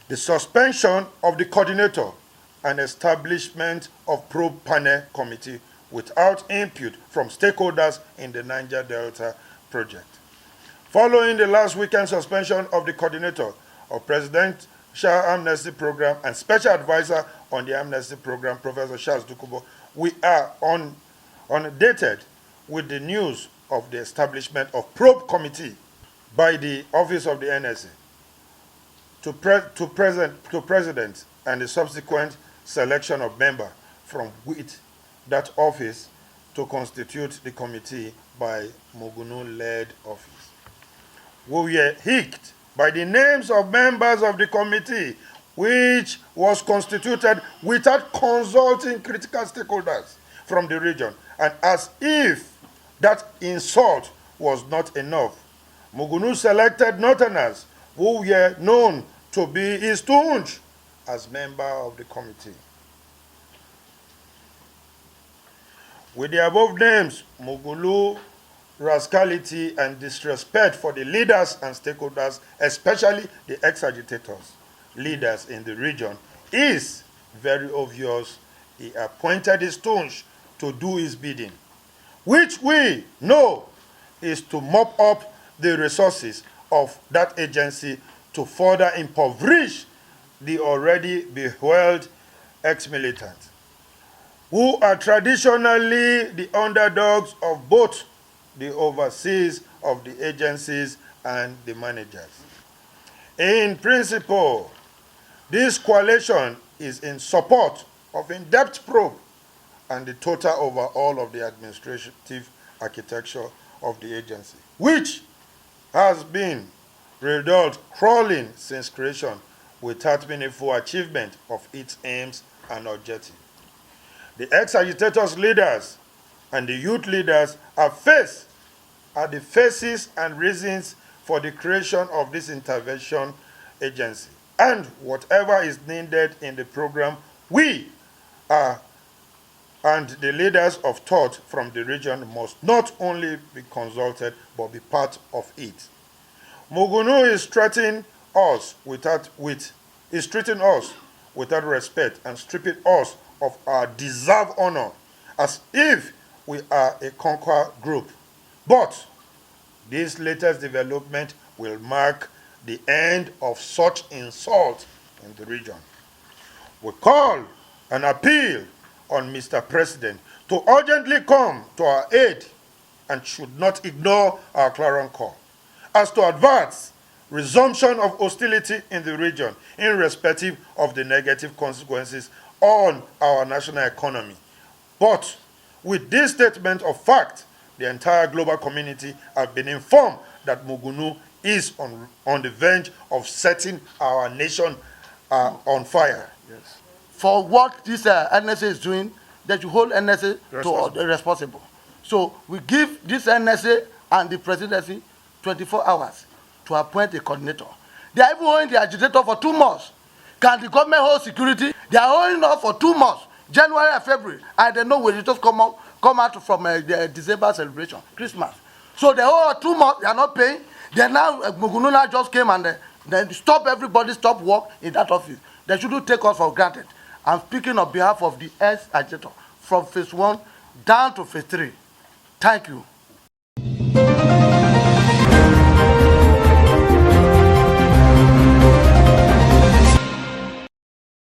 the suspension of the coordinator and establishment of probe panel committee without input from stakeholders in the Niger Delta project. Following the last weekend suspension of the coordinator of Presidential Amnesty Program and Special Advisor on the Amnesty Program, Professor Charles Dukubo, we are inundated with the news of the establishment of probe committee by the Office of the NSA to President and the subsequent selection of member from with that office to constitute the committee by Mungono-led office. We were hit by the names of members of the committee, which was constituted without consulting critical stakeholders from the region. And as if that insult was not enough, Mungono selected northerners who were known to be his tunj as member of the committee. With the above names, Mungono rascality and disrespect for the leaders and stakeholders, especially the ex-agitators, leaders in the region, is very obvious. He appointed his tunj to do his bidding, which we know is to mop up the resources of that agency to further impoverish the already bewailed ex-militants, who are traditionally the underdogs of both the overseas of the agencies and the managers. In principle, this coalition is in support of in-depth probe and the total overhaul of the administrative architecture of the agency, which has been riddled crawling since creation without meaningful achievement of its aims and objectives. The ex-agitators leaders and the youth leaders are the faces and reasons for the creation of this intervention agency. And whatever is needed in the program, we are, and the leaders of thought from the region must not only be consulted, but be part of it. Mungono is treating us without respect and stripping us of our deserved honor as if we are a conquer group. But this latest development will mark the end of such insult in the region. We call and appeal on Mr. President to urgently come to our aid and should not ignore our clarion call as to advance resumption of hostility in the region irrespective of the negative consequences on our national economy. But with this statement of fact, the entire global community have been informed that Mungono is on the verge of setting our nation on fire. Yes. For what this NSA is doing, that you hold NSA responsible. So we give this NSA and the presidency 24 hours to appoint a coordinator. They are even holding the agitator for 2 months. Can the government hold security? They are holding us for 2 months, January and February, and they know we just come out from the December celebration, Christmas. So the whole 2 months, they are not paying. They now, Mungono just came and then stop everybody, stop work in that office. They shouldn't take us for granted. I'm speaking on behalf of the ex-agitator from phase 1 down to phase 3. Thank you.